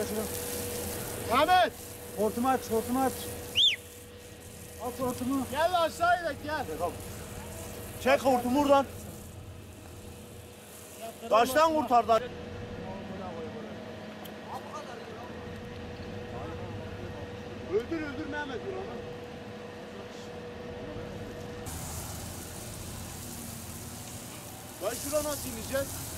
Gel şuradan. Ahmet! Hortumu aç, hortumu aç. Aç hortumu. Gel aşağı inek gel. Çek hortumu buradan. Taştan kurtardı. Öldür Mehmet onu. Lan şura nasıl ineceğiz?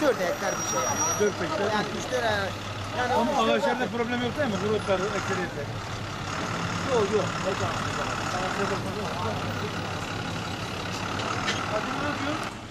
Dört hektar bir şey yani. 4 hektar. Yani 3-4 yani Ama ağaçlarda problem yok değil mi? Grupları ekleriyse. yok yok. Hadi ne yapıyorsun?